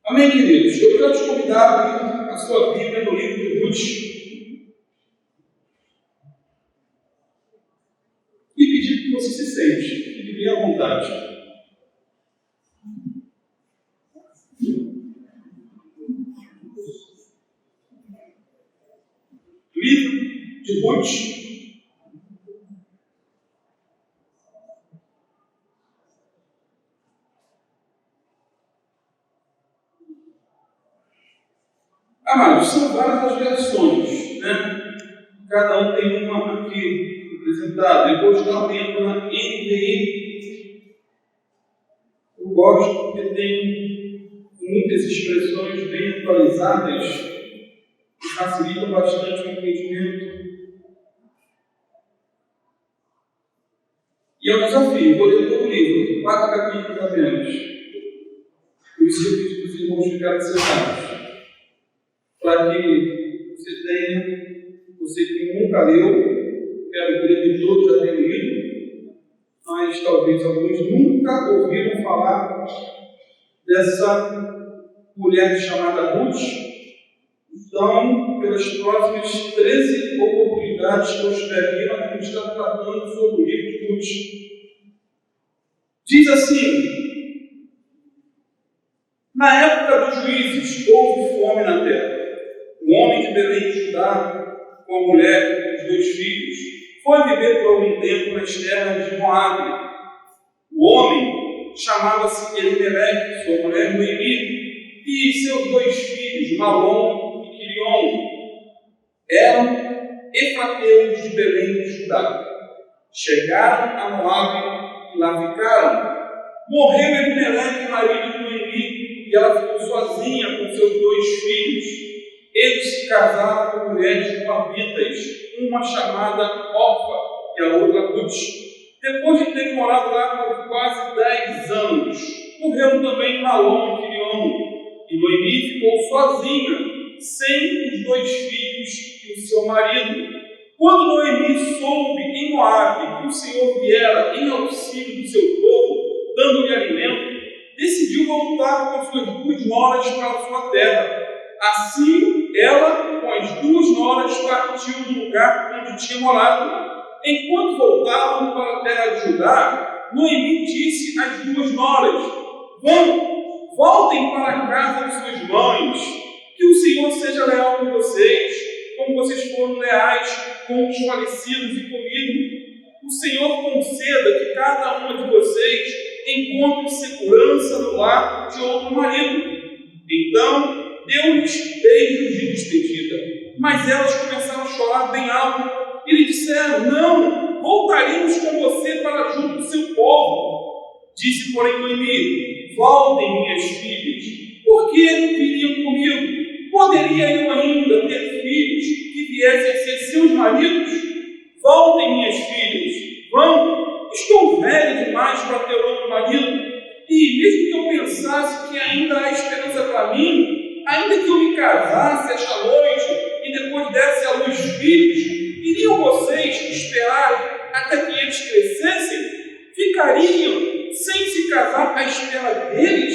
Amém, queridos? Eu quero te convidar a abrir a sua Bíblia no livro de Ruth e pedir que você se sente, fique bem à vontade. Livro de Ruth. Amados, são várias as versões, né? Cada um tem uma aqui apresentada. Eu vou estar lendo na NVI. Eu gosto porque tem muitas expressões bem atualizadas que facilitam bastante o entendimento. E é um desafio. Vou ler todo o livro, 4 capítulos apenas. Por isso eu pedi para os irmãos ficarem sentados, para que você que nunca leu, quero crer que todos já tenham lido, mas talvez alguns nunca ouviram falar dessa mulher chamada Ruth. Então, pelas próximas 13 oportunidades que eu estiver aqui, nós vamos estar tratando sobre o livro de Ruth. Diz assim: na época dos juízes houve fome na terra. Um homem de Belém de Judá, com a mulher e os 2 filhos, foi viver por algum tempo nas terras de Moabe. O homem chamava-se Elimeleque, sua mulher Noemi, e seus 2 filhos, Malom e Quilion, eram efrateus de Belém de Judá. Chegaram a Moabe e lá ficaram. Morreu Elimeleque, marido de Noemi, e ela ficou sozinha com seus 2 filhos. Eles se casaram com mulheres moabitas, uma chamada Orfa e a outra Ruth. Depois de terem morado lá por quase 10 anos, morreram também Malom e Quilion, e Noemi ficou sozinha, sem os 2 filhos e o seu marido. Quando Noemi soube em Moabe que o Senhor viera em auxílio do seu povo, dando-lhe alimento, decidiu voltar com suas 2 noras para a sua terra. Assim, ela, com as 2 noras, partiu do lugar onde tinha morado. Enquanto voltavam para a terra de Judá, Noemi disse às 2 noras: voltem para a casa de suas mães, que o Senhor seja leal com vocês, como vocês foram leais com os falecidos e comigo. O Senhor conceda que cada uma de vocês encontre segurança no lar de outro marido. Então, deu-lhes beijos de despedida, mas elas começaram a chorar bem alto e lhe disseram: não, voltaremos com você para junto do seu povo. Disse, porém, Noemi: voltem, minhas filhas, por que viriam comigo? Poderia eu ainda ter filhos que viessem a ser seus maridos? Voltem, minhas filhas, vão, estou velha demais para ter outro marido, e mesmo que eu pensasse que ainda há esperança para mim, ainda que eu me casasse esta noite e depois desse à luz filhos, iriam vocês esperar até que eles crescessem? Ficariam sem se casar à espera deles?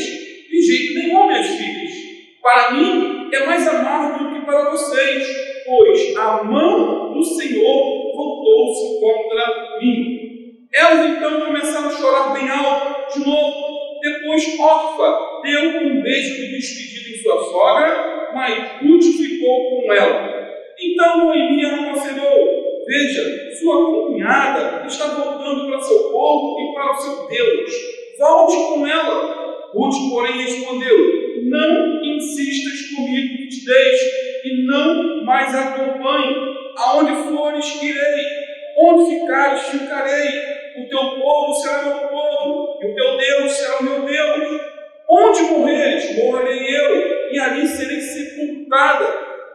De jeito nenhum, minhas filhas. Para mim é mais amargo do que para vocês, pois a mão do Senhor voltou-se contra mim. Elas então começaram a chorar bem alto de novo. Depois Orfa deu um beijo de despedida em sua sogra, mas Ruth ficou com ela. Então Noemi aconselhou: veja, sua cunhada está voltando para seu povo e para o seu Deus. Volte com ela. Ruth, porém, respondeu: não insistas comigo que te deixe, e não mais a acompanhe. Aonde fores, irei. Onde ficares, ficarei. O teu povo será meu povo, e o teu Deus será o meu Deus. Onde morreres, morrerei eu, e ali serei sepultada.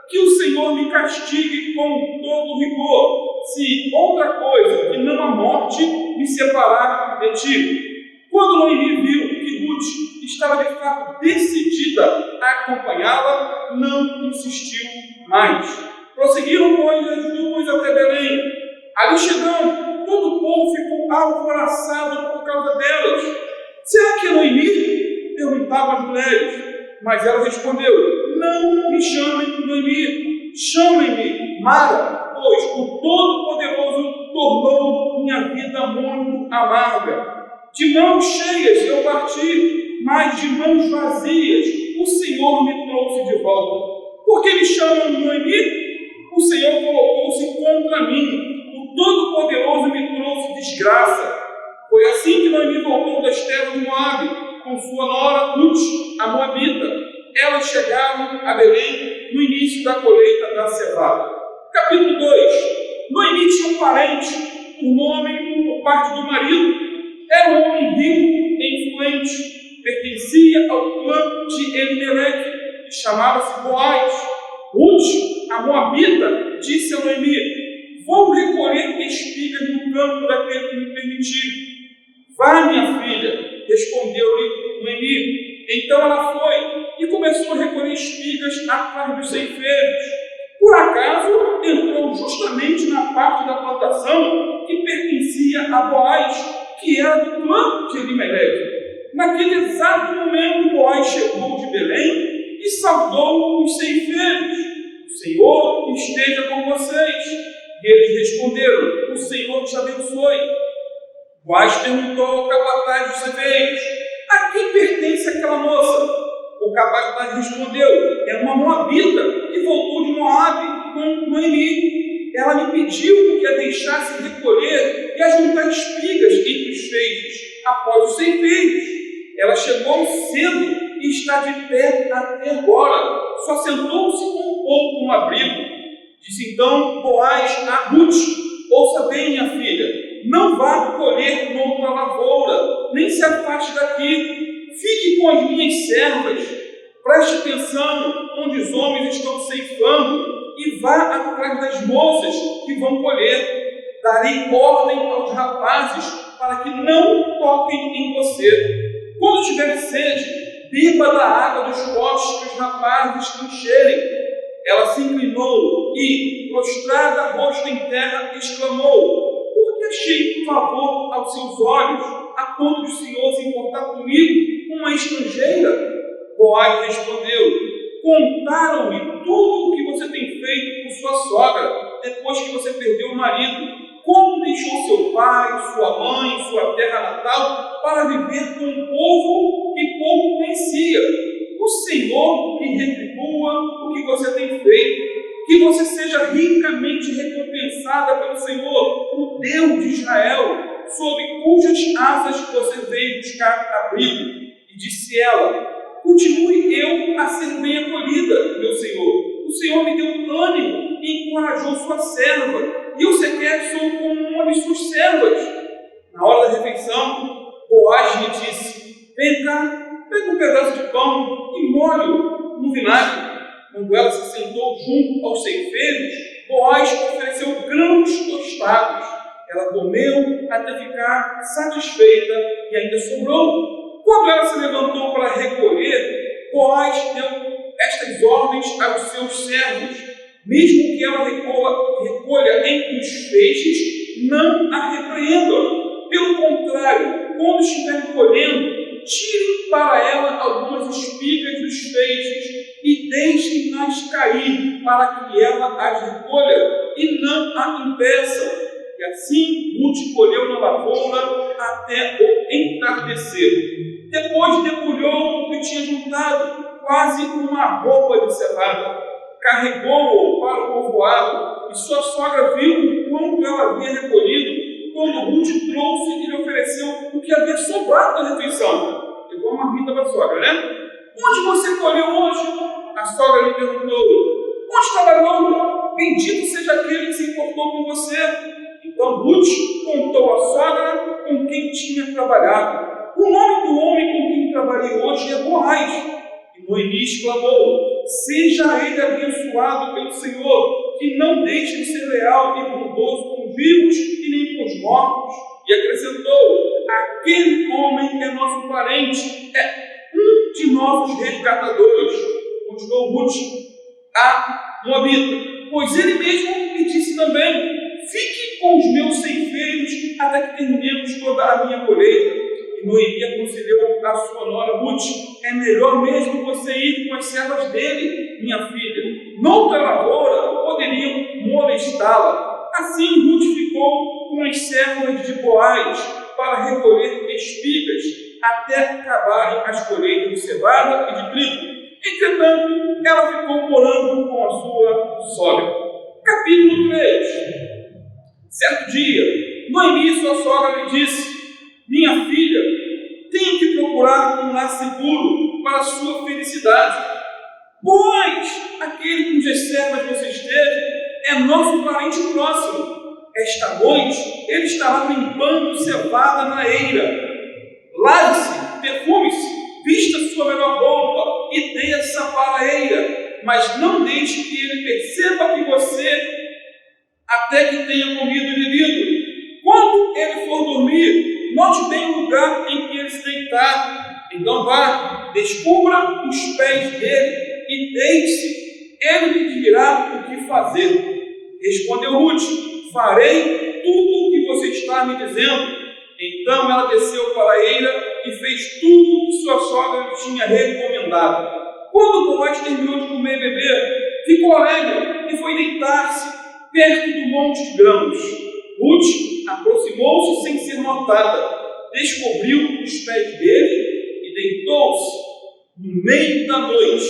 Que o Senhor me castigue com todo rigor, se outra coisa que não a morte me separar de ti. Quando Noemi viu que Ruth estava de fato decidida a acompanhá-la, não insistiu mais. Prosseguiram, pois, as 2 até Belém. Ali chegando, todo o povo ficou alvoroçado por causa delas. Será que é Noemi? Perguntavam as mulheres. Mas ela respondeu: não me chamem Noemi, chamem-me Mara, pois o Todo-Poderoso tornou minha vida muito amarga. De mãos cheias eu parti, mas de mãos vazias o Senhor me trouxe de volta. Por que me chamam Noemi? O Senhor colocou-se contra mim. O Todo-Poderoso me trouxe desgraça. Foi assim que Noemi voltou das terras de Moabe, com sua nora Ruth, a Moabita. Elas chegaram a Belém no início da colheita da cevada. Capítulo 2. Noemi tinha um parente, um nome por parte do marido. Era um homem rico e influente. Pertencia ao clã de Elimeleque e chamava-se Boaz. Ruth, a Moabita, disse a Noemi: vou recolher espigas no campo daquele que me permitir. Vá, minha filha, respondeu-lhe Noemi. Então ela foi e começou a recolher espigas atrás dos ceifeiros. Por acaso, entrou justamente na parte da plantação que pertencia a Boaz, que era do clã de Elimeleque. Naquele exato momento, Boaz chegou de Belém e saudou os ceifeiros: o Senhor esteja com vocês. E eles responderam: o Senhor te abençoe. Boaz perguntou ao capataz dos ceifeiros: a quem pertence aquela moça? O capataz respondeu: é uma moabita que voltou de Moabe com Noemi. Ela me pediu que a deixasse recolher e ajuntar espigas entre os feixes após os ceifeiros. Ela chegou cedo e está de pé até agora. Só sentou-se um pouco no abrigo. Disse então Boaz a Ruth: ouça bem, minha filha, não vá colher noutra lavoura, nem se afaste daqui. Fique com as minhas servas. Preste atenção onde os homens estão ceifando e vá atrás das moças que vão colher. Darei ordem aos rapazes para que não toquem em você. Quando tiver sede, beba da água dos poços que os rapazes encherem. Ela se inclinou e, prostrada, rosto em terra, exclamou: por que achei favor aos seus olhos, a ponto de o Senhor se importar comigo, uma estrangeira? Boaz respondeu: contaram-me tudo o que você tem feito por sua sogra, depois que você perdeu o marido. Como deixou seu pai, sua mãe, sua terra natal, para viver com um povo que pouco conhecia. O Senhor lhe retribua o que você tem feito, que você seja ricamente recompensada pelo Senhor, o Deus de Israel, sob cujas asas você veio buscar abrigo. E disse ela: continue eu a ser bem acolhida, meu Senhor. O Senhor me deu ânimo e encorajou sua serva, e eu sequer sou como uma de suas servas. Na hora da refeição, Boaz lhe disse: vem cá, pega um pedaço de pão e molhe-o no vinagre. Quando ela se sentou junto aos ceifeiros, Boaz ofereceu grãos tostados. Ela comeu até ficar satisfeita e ainda sobrou. Quando ela se levantou para recolher, Boaz deu estas ordens aos seus servos: mesmo que ela recolha entre os feixes, não a repreendam. Pelo contrário, quando estiverem colhendo, tirem para ela algumas espigas dos feixes e deixem-nas cair, para que ela as recolha e não a impeçam. E assim Ruth colheu na lavoura até o entardecer. Depois debulhou o que tinha juntado, quase uma roupa de cevada. Carregou-o para o povoado, e sua sogra viu o quanto ela havia recolhido. Quando Ruth trouxe e lhe ofereceu o que havia sobrado da refeição. Levou uma marmita para a sogra, né? Onde você colheu hoje? A sogra lhe perguntou. Onde trabalhou? Bendito seja aquele que se importou com você. Então Ruth contou à sogra com quem tinha trabalhado. O nome do homem com quem trabalhei hoje é Boaz. E Noemi exclamou: seja ele abençoado pelo Senhor, que não deixe de ser leal e bondoso com os vivos e nem com os mortos. E acrescentou: aquele homem é nosso parente, é um de nossos resgatadores. Continuou Ruth a Moabita, pois ele mesmo me disse também: fique com os meus ceifeiros até que terminemos toda a minha colheita. E Noemi aconselhou a sua nora Ruth: é melhor mesmo você ir dele, minha filha. Noutra lavoura poderiam molestá-la. Assim Ruth ficou com as servas de Boaz para recolher espigas até acabarem as colheitas de cevada e de trigo. Entretanto, ela ficou morando com a sua sogra. Capítulo 3. Certo dia, Noemi, sua sogra, lhe disse: minha filha, tem que procurar um lar seguro para a sua felicidade, pois aquele cujas servas você esteve é nosso parente próximo. Esta noite ele estará limpando cevada na eira. Lave-se, perfume-se, vista sua melhor roupa e desça para a eira, mas não deixe que ele perceba que você até que tenha comido e bebido. Quando ele for dormir, note bem o lugar em que ele se deitar. Então vá, descubra os pés dele e deite-se. Ele lhe dirá o que fazer. Respondeu Ruth: farei tudo o que você está me dizendo. Então ela desceu para a eira e fez tudo o que sua sogra lhe tinha recomendado. Quando Boaz terminou de comer e beber, ficou alegre e foi deitar-se perto do monte de grãos. Ruth aproximou-se sem ser notada, descobriu os pés dele e deitou-se. No meio da noite,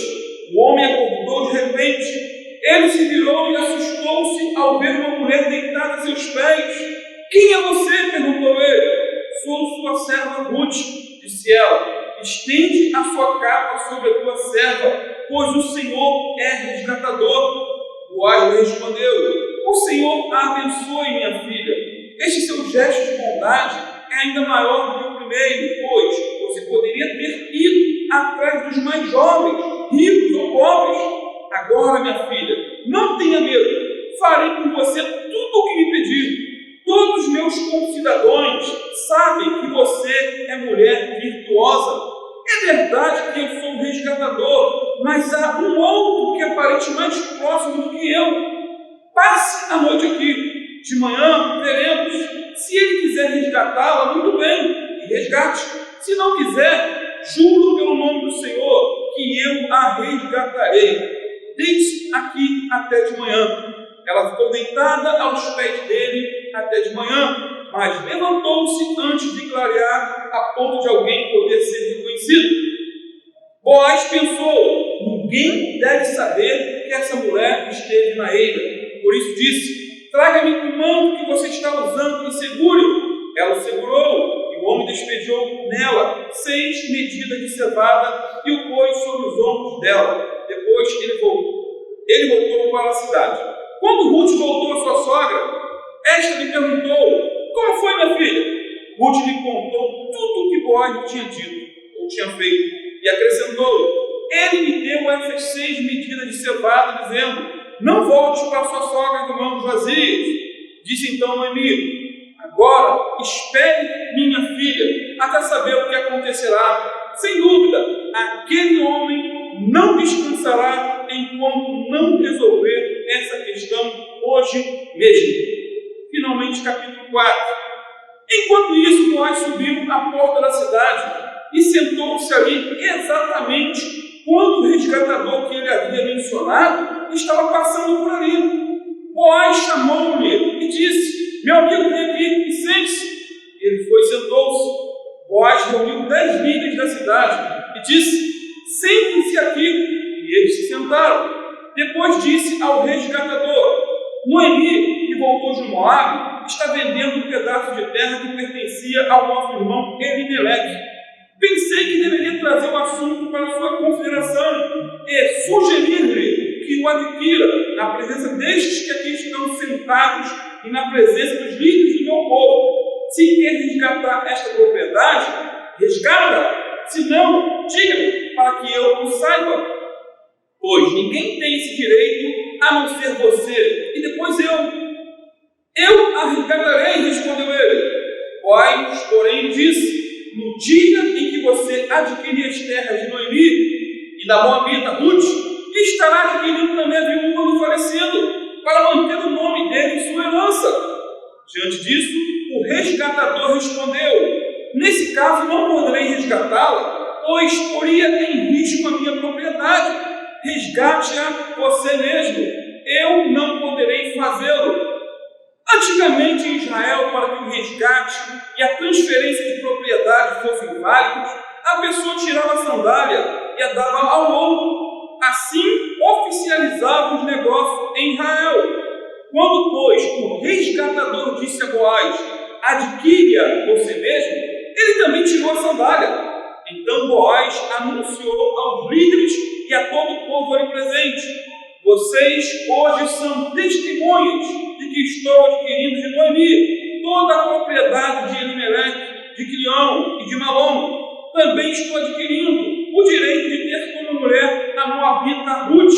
o homem acordou de repente. Ele se virou e assustou-se ao ver uma mulher deitada a seus pés. Quem é você? Perguntou ele. Sou sua serva Ruth, disse ela. Estende a sua capa sobre a tua serva, pois o Senhor é resgatador. Boaz respondeu: o Senhor a abençoe, minha filha. Este seu gesto de bondade é ainda maior do que o primeiro, pois você poderia ter ido atrás dos mais jovens, ricos ou pobres. Agora, minha filha, não tenha medo. Farei por você tudo o que me pedir. Todos os meus concidadãos sabem que você é mulher virtuosa. É verdade que eu sou um resgatador, mas há um outro que é parente mais próximo do que eu. Passe a noite aqui. De manhã veremos. Se ele quiser resgatá-la, muito bem, e resgate. Se não quiser, juro pelo nome do Senhor que eu a resgatarei. Deite-se aqui até de manhã. Ela ficou deitada aos pés dele até de manhã, mas levantou-se antes de clarear, a ponto de alguém poder ser reconhecido. Boaz pensou: ninguém deve saber que essa mulher esteve na eira. Por isso disse: traga-me o manto que você está usando e segure-o. Ela o segurou, e o homem despejou nela 6 medidas de cevada e o pôs sobre os ombros dela. Depois ele voltou para a cidade. Quando Ruth voltou à sua sogra, esta lhe perguntou: como foi, minha filha? Ruth lhe contou tudo o que Boaz tinha dito ou tinha feito, e acrescentou: ele me deu essas 6 medidas de cevada, dizendo: não volte para sua sogra de mãos vazias. Disse então Noemi: agora espere, minha filha, até saber o que acontecerá. Sem dúvida, aquele homem não descansará enquanto não resolver essa questão hoje mesmo. Finalmente, capítulo 4. Enquanto isso, Boaz subiu à porta da cidade e sentou-se ali exatamente quando o resgatador que ele havia mencionado estava passando por ali. Boaz chamou-lhe e disse: meu amigo, vem aqui e sente-se. Ele foi e sentou-se. Boaz reuniu 10 líderes da cidade e disse: sentem-se aqui. E eles se sentaram. Depois disse ao resgatador: Noemi, que voltou de Moabe, está vendendo um pedaço de terra que pertencia ao nosso irmão Elimeleque. Pensei que deveria trazer o assunto para sua consideração e sugerir-lhe que o adquira na presença destes que aqui estão sentados e na presença dos líderes do meu povo. Se quer resgatar esta propriedade, resgata-a. Se não, diga-me, para que eu o saiba. Pois ninguém tem esse direito a não ser você, e depois eu a resgatarei, respondeu ele. Boaz, porém, disse: no dia em que você adquirir as terras de Noemi e da moabita Ruth, estará adquirindo também a viúva do falecido, para manter o nome dele em sua herança. Diante disso, o resgatador respondeu: nesse caso não poderei resgatá-la, pois poria em risco a minha propriedade. resgate-a você mesmo. Eu não poderei fazê-lo. Antigamente em Israel, para que o resgate e a transferência de propriedade fossem válidos, a pessoa tirava a sandália e a dava ao outro. Assim, oficializava os negócios em Israel. Quando, pois, o resgatador disse a Boaz: adquire-a você mesmo, ele também tirou a sandália. Então Boaz anunciou aos líderes e a todo o povo ali presente: vocês hoje são testemunhas de que estou adquirindo de Noemi toda a propriedade de Elimeleque, de Quilião e de Malom. Também estou adquirindo o direito de ter como mulher a moabita Ruth,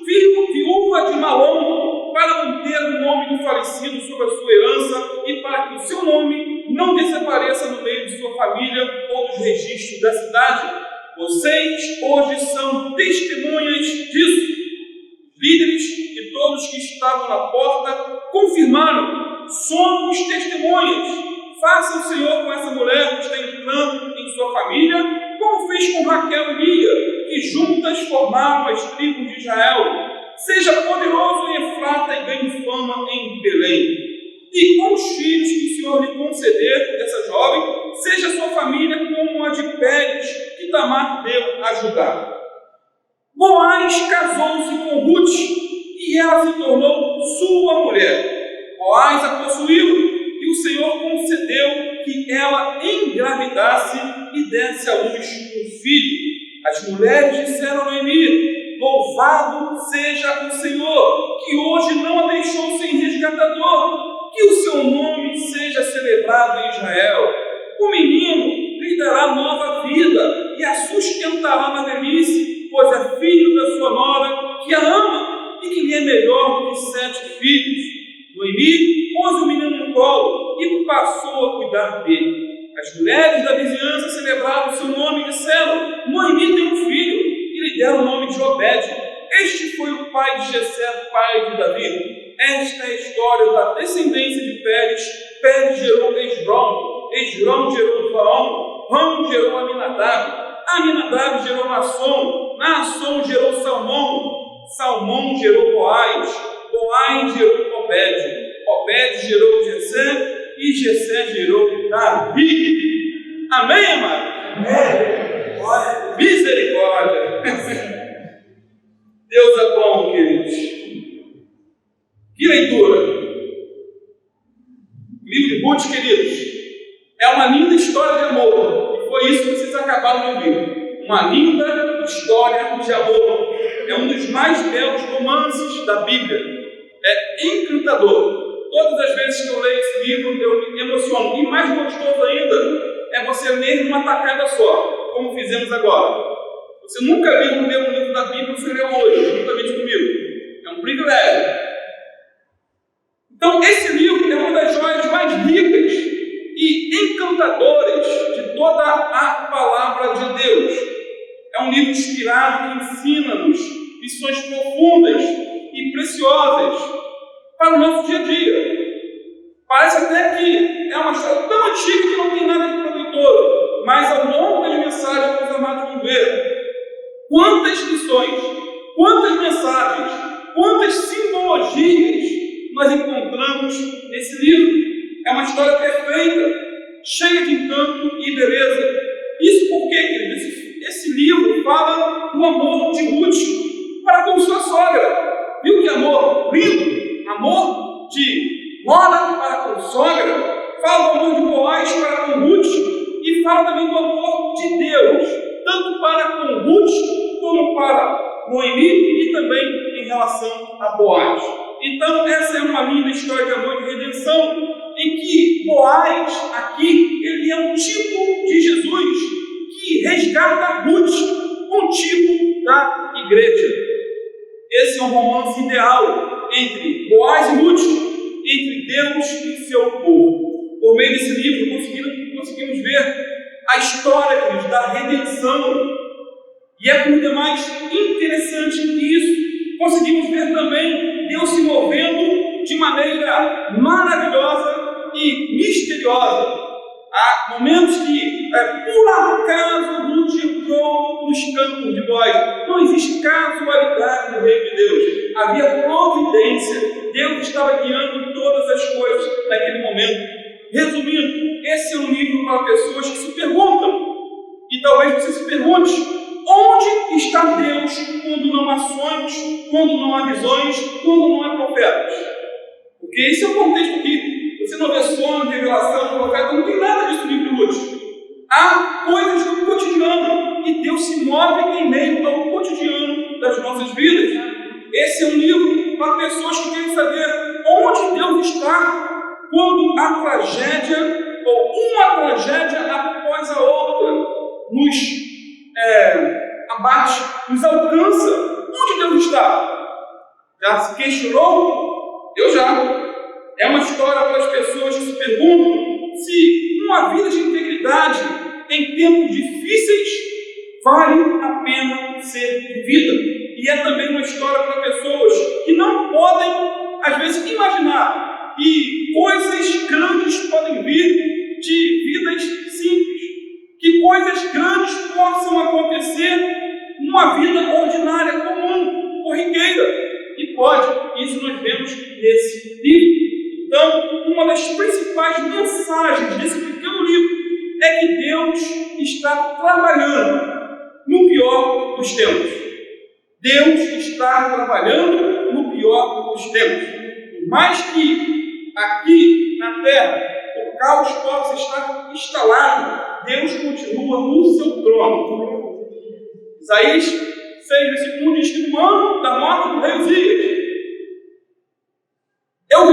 viúva de Malom, para manter o nome do falecido sobre a sua herança e para que o seu nome não desapareça no meio de sua família ou dos registros da cidade. Vocês hoje são testemunhas disso. Líderes e todos que estavam na porta confirmaram: somos testemunhas. Faça o Senhor com essa mulher que está entrando em sua família, como fez com Raquel e Lia, que juntas formaram as tribos de Israel. Seja poderoso em Efrata e ganhe fama em Belém. E com os filhos que o Senhor lhe conceder dessa jovem, seja sua família como a de Pérez, que Tamar deu a Judá. Boaz casou-se com Ruth e ela se tornou sua mulher. Boaz a possuiu e o Senhor concedeu que ela engravidasse e desse à luz um filho. As mulheres disseram a Noemi: louvado seja o Senhor, que hoje não a deixou sem resgatador, que o seu nome seja celebrado em Israel. O menino lhe dará nova vida e a sustentará na velhice, pois é filho da sua nora, que a ama e que lhe é melhor do que 7 filhos. Noemi pôs o menino no colo e passou a cuidar dele. As mulheres da vizinhança celebraram o seu nome e disseram: Noemi tem um filho, e lhe deram o nome de Obed. Este foi o pai de Jessé, pai de Davi. Esta é a história da descendência de Pérez. Pérez gerou Esrom, Esrom gerou Zoão, Rom gerou Aminadab, Aminadab gerou Naasson, Naasson gerou Salmão, Salmão gerou Boaz, Boaz gerou Obed, Obed gerou Jessé, e Jessé gerou Davi. Amém, amado? Amém. Misericórdia. Deus é bom, queridos. Que leitura. O livro de Ruth, queridos, é uma linda história de amor. E foi isso que vocês acabaram de ouvir. Uma linda história de amor. É um dos mais belos romances da Bíblia. É encantador. Todas as vezes que eu leio esse livro, eu me emociono. E mais gostoso ainda é você ler numa tacada só, como fizemos agora. Você nunca leu um livro da Bíblia, você leu hoje, juntamente comigo. É um privilégio. Então, esse livro é uma das joias mais ricas e encantadoras de toda a palavra de Deus. É um livro inspirado que ensina-nos lições profundas e preciosas para o nosso dia a dia. Parece até que é uma história tão antiga que não tem nada de proveitoso, mas ao longo das mensagens que os amados vão ver, quantas lições, quantas mensagens, quantas simbologias nós encontramos nesse livro. É uma história perfeita, cheia de encanto e beleza. Isso porque, querido, esse livro fala do amor de Ruth para com sua sogra. Viu que amor lindo? Amor de nora para com sogra. Fala do amor de Boaz para com Ruth e fala também do amor de Deus, tanto para com Ruth como para Noemi e também em relação a Boaz. Então, essa é uma linda história de amor e de redenção, em que Boaz, aqui, ele é um tipo de Jesus que resgata Ruth, um tipo da igreja. Esse é um romance ideal entre Boaz e Ruth, entre Deus e seu povo. Por meio desse livro, conseguimos ver a história, queridos, da redenção. E é por demais interessante isso. Conseguimos ver também Deus se movendo de maneira maravilhosa e misteriosa. Há momentos que, por acaso, Ruth entrou nos campos de Boaz. Não existe casualidade havia providência. Deus estava guiando todas as coisas naquele momento. Resumindo, esse é um livro para pessoas que se perguntam, e talvez você se pergunte: onde está Deus quando não há sonhos, quando não há visões, quando não há profetas? Porque esse é o contexto aqui. Você não vê sonho, revelação, profeta, não tem nada disso no livro de Lúcio. Há coisas do cotidiano e Deus se move em meio ao cotidiano das nossas vidas. Esse é um livro para pessoas que querem saber onde Deus está quando a tragédia, ou uma tragédia após a outra, nos abate, nos alcança. Onde Deus está? Já se questionou? Eu já. É uma história para as pessoas que se perguntam se uma vida de integridade em tempos difíceis vale a pena ser vivida. E é também uma história para pessoas que não podem, às vezes, imaginar que coisas grandes podem vir de vidas simples, que coisas grandes possam acontecer numa vida ordinária, comum, corriqueira. E pode, isso nós vemos nesse livro. Então, uma das principais mensagens desse pequeno livro é que Deus está trabalhando no pior dos tempos. Deus está trabalhando no pior dos tempos. Por mais que aqui na terra o caos possa estar instalado, Deus continua no seu trono. Isaías 6, versículo 1 diz que no ano da morte do rei Uzias, eu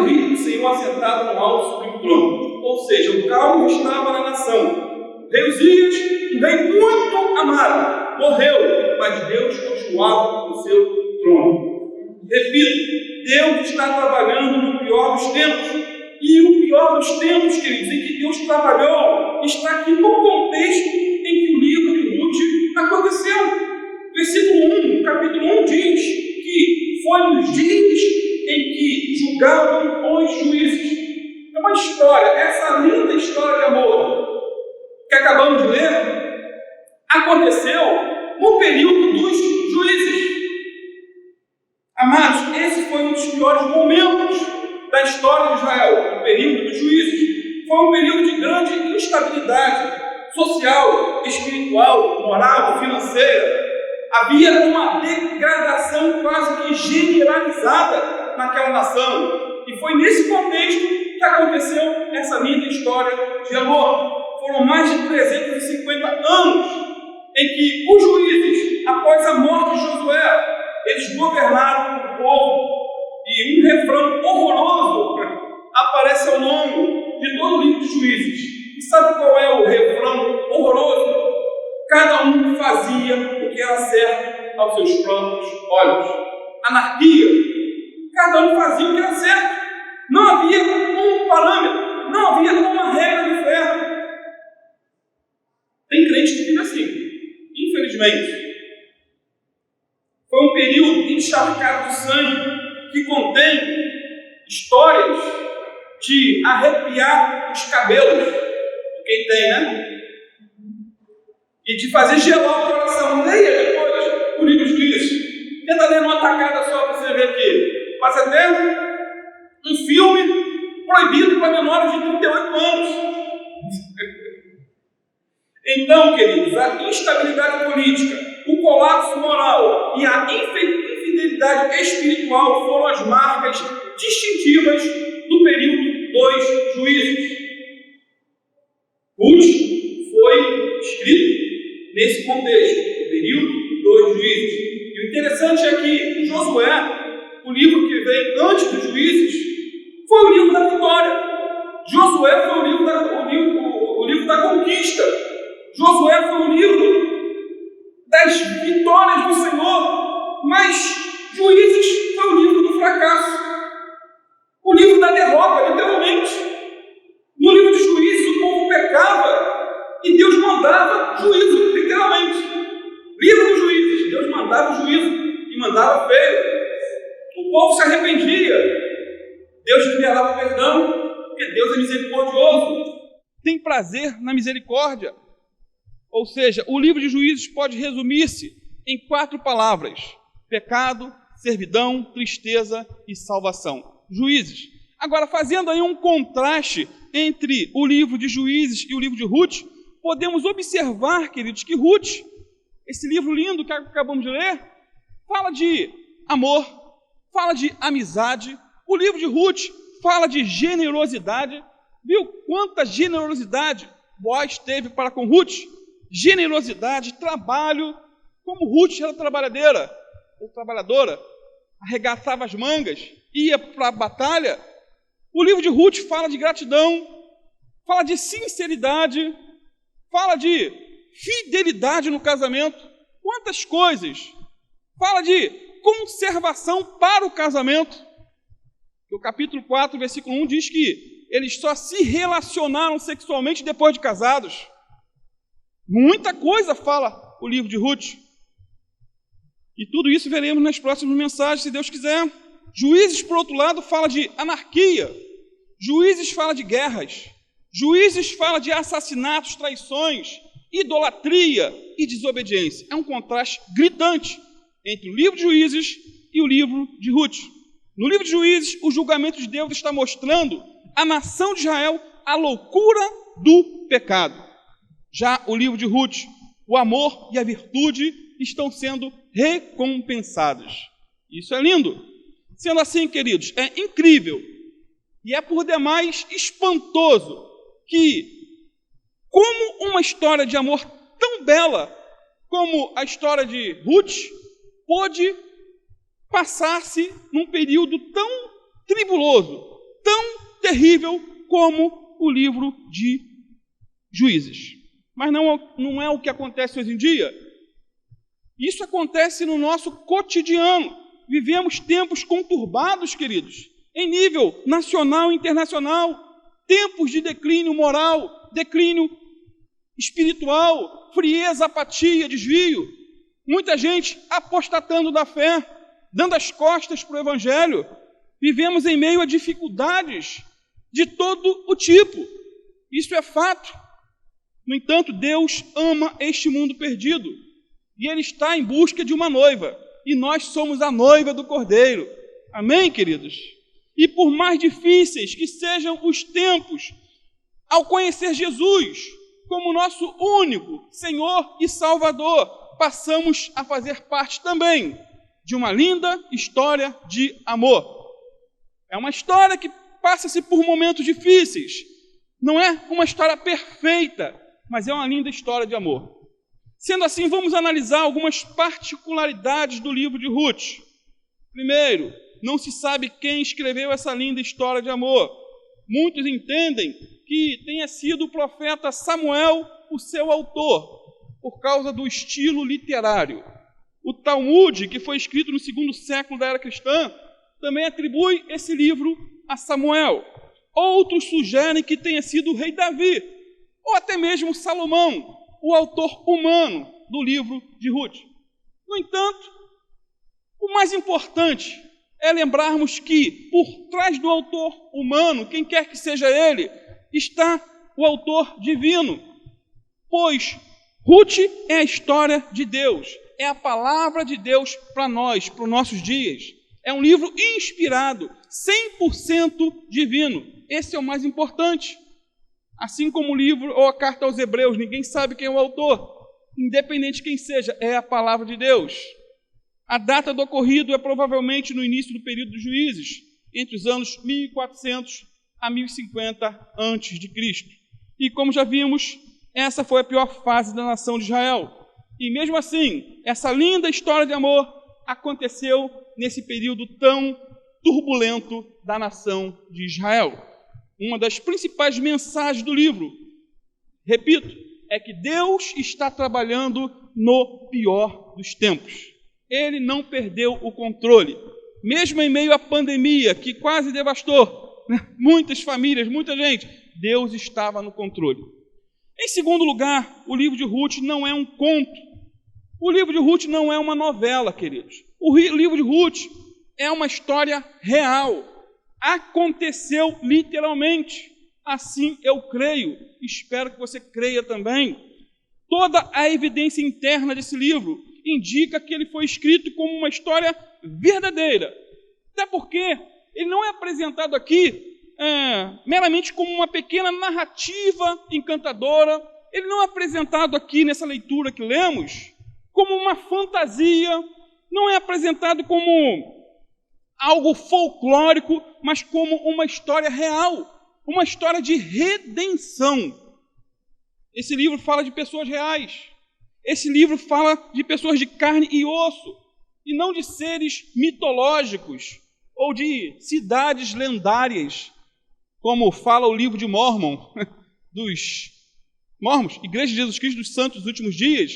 vi o Senhor assentado no alto sublime trono. Ou seja, o caos estava na nação. O rei Uzias, um rei muito amado, morreu, mas Deus continuava no seu trono. Repito, Deus está trabalhando no pior dos tempos. E o pior dos tempos, queridos, em que Deus trabalhou, está aqui no contexto em que o livro de Ruth aconteceu. Versículo 1, capítulo 1 diz que foi nos dias em que julgavam os juízes. É uma história, essa linda história de amor que acabamos de ler, aconteceu no período dos juízes. Amados, esse foi um dos piores momentos da história de Israel, o período dos juízes. Foi um período de grande instabilidade social, espiritual, moral, financeira. Havia uma degradação quase que generalizada naquela nação. E foi nesse contexto que aconteceu essa linda história de amor. Foram mais de 350 anos em que os juízes, após a morte de Josué, eles governaram o povo. E um refrão horroroso aparece ao longo de todo o livro de Juízes. E sabe qual é o refrão horroroso? Cada um fazia o que era certo aos seus próprios olhos. Anarquia. Cada um fazia o que era certo. Não havia um parâmetro, não havia uma regra de ferro. Tem crente que vive assim, infelizmente. Foi um período encharcado de sangue que contém histórias de arrepiar os cabelos de quem tem, né? E de fazer gelar o coração. Leia depois o livro de Juízes. Tenta ler numa tacada só para você ver aqui. Passa até um filme proibido para menores de 38 anos. Então, queridos, a instabilidade política, o colapso moral e a infidelidade espiritual foram as marcas distintivas do período dos juízes. Ruth foi escrito nesse contexto, o período dos juízes. E o interessante é que Josué, o livro que veio antes dos juízes, foi o livro da vitória. Josué foi o livro da conquista. Josué foi o livro das vitórias do Senhor. Mas Juízes foi o livro do fracasso. O livro da derrota, literalmente. No livro de Juízes, o povo pecava e Deus mandava juízo, literalmente. Livro dos Juízes, Deus mandava juízo e mandava feio. O povo se arrependia, Deus liberava perdão, porque Deus é misericordioso. Tem prazer na misericórdia. Ou seja, o livro de Juízes pode resumir-se em 4 palavras: pecado, servidão, tristeza e salvação. Juízes. Agora, fazendo aí um contraste entre o livro de Juízes e o livro de Ruth, podemos observar, queridos, que Ruth, esse livro lindo que acabamos de ler, fala de amor, fala de amizade. O livro de Ruth fala de generosidade. Viu quanta generosidade Boaz teve para com Ruth? Generosidade, trabalho. Como Ruth era trabalhadora, arregaçava as mangas, ia para a batalha. O livro de Ruth fala de gratidão, fala de sinceridade, fala de fidelidade no casamento. Quantas coisas! Fala de conservação para o casamento. O capítulo 4, versículo 1 diz que eles só se relacionaram sexualmente depois de casados. Muita coisa fala o livro de Ruth. E tudo isso veremos nas próximas mensagens, se Deus quiser. Juízes, por outro lado, fala de anarquia. Juízes fala de guerras. Juízes fala de assassinatos, traições, idolatria e desobediência. É um contraste gritante entre o livro de Juízes e o livro de Ruth. No livro de Juízes, o julgamento de Deus está mostrando à nação de Israel a loucura do pecado. Já o livro de Ruth, o amor e a virtude estão sendo recompensados. Isso é lindo. Sendo assim, queridos, é incrível e é por demais espantoso que, como uma história de amor tão bela como a história de Ruth, pôde passar-se num período tão tribuloso, tão terrível como o livro de Juízes. Mas não é o que acontece hoje em dia. Isso acontece no nosso cotidiano. Vivemos tempos conturbados, queridos, em nível nacional e internacional. Tempos de declínio moral, declínio espiritual, frieza, apatia, desvio. Muita gente apostatando da fé, dando as costas para o Evangelho. Vivemos em meio a dificuldades de todo o tipo. Isso é fato. No entanto, Deus ama este mundo perdido. E Ele está em busca de uma noiva. E nós somos a noiva do Cordeiro. Amém, queridos? E por mais difíceis que sejam os tempos, ao conhecer Jesus como nosso único Senhor e Salvador, passamos a fazer parte também de uma linda história de amor. É uma história que passa-se por momentos difíceis. Não é uma história perfeita, mas é uma linda história de amor. Sendo assim, vamos analisar algumas particularidades do livro de Ruth. Primeiro, não se sabe quem escreveu essa linda história de amor. Muitos entendem que tenha sido o profeta Samuel o seu autor, por causa do estilo literário. O Talmud, que foi escrito no 2º século da era cristã, também atribui esse livro a Samuel. Outros sugerem que tenha sido o rei Davi, ou até mesmo Salomão, o autor humano do livro de Ruth. No entanto, o mais importante é lembrarmos que, por trás do autor humano, quem quer que seja ele, está o autor divino, pois Ruth é a história de Deus, é a palavra de Deus para nós, para os nossos dias. É um livro inspirado, 100% divino. Esse é o mais importante. Assim como o livro ou a carta aos Hebreus, ninguém sabe quem é o autor. Independente de quem seja, é a palavra de Deus. A data do ocorrido é provavelmente no início do período dos Juízes, entre os anos 1400 a 1050 a.C. E como já vimos, essa foi a pior fase da nação de Israel. E mesmo assim, essa linda história de amor aconteceu nesse período tão turbulento da nação de Israel. Uma das principais mensagens do livro, repito, é que Deus está trabalhando no pior dos tempos. Ele não perdeu o controle. Mesmo em meio à pandemia, que quase devastou muitas famílias, muita gente, Deus estava no controle. Em segundo lugar, o livro de Ruth não é um conto. O livro de Ruth não é uma novela, queridos. O livro de Ruth é uma história real. Aconteceu literalmente. Assim eu creio. Espero que você creia também. Toda a evidência interna desse livro indica que ele foi escrito como uma história verdadeira. Até porque ele não é apresentado aqui meramente como uma pequena narrativa encantadora. Ele não é apresentado aqui nessa leitura que lemos como uma fantasia, não é apresentado como algo folclórico, mas como uma história real, uma história de redenção. Esse livro fala de pessoas reais. Esse livro fala de pessoas de carne e osso, e não de seres mitológicos ou de cidades lendárias, como fala o livro de Mórmon, dos Mormons, Igreja de Jesus Cristo dos Santos dos Últimos Dias.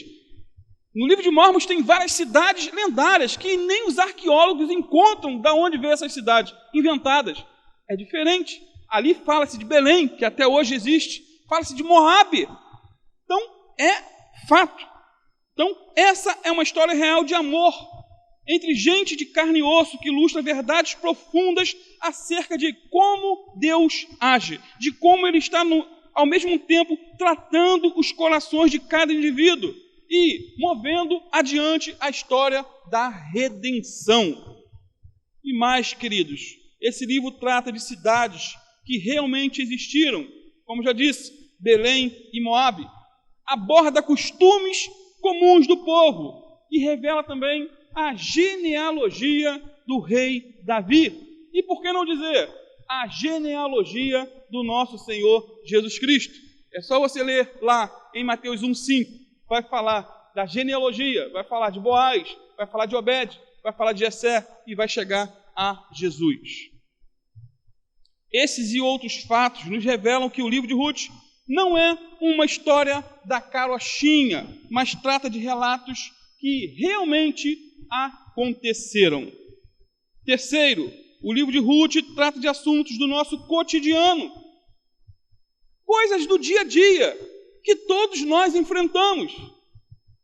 No livro de Mormons tem várias cidades lendárias que nem os arqueólogos encontram de onde veio essas cidades, inventadas. É diferente. Ali fala-se de Belém, que até hoje existe, fala-se de Moabe. Então, é fato. Então, essa é uma história real de amor entre gente de carne e osso que ilustra verdades profundas acerca de como Deus age, de como Ele está, ao mesmo tempo, tratando os corações de cada indivíduo e movendo adiante a história da redenção. E mais, queridos, esse livro trata de cidades que realmente existiram, como já disse, Belém e Moabe. Aborda costumes comuns do povo e revela também a genealogia do rei Davi. E por que não dizer a genealogia do nosso Senhor Jesus Cristo? É só você ler lá em Mateus 1,5. Vai falar da genealogia, vai falar de Boaz, vai falar de Obed, vai falar de Jessé e vai chegar a Jesus. Esses e outros fatos nos revelam que o livro de Ruth não é uma história da carochinha, mas trata de relatos que realmente aconteceram. Terceiro, o livro de Ruth trata de assuntos do nosso cotidiano, coisas do dia a dia que todos nós enfrentamos.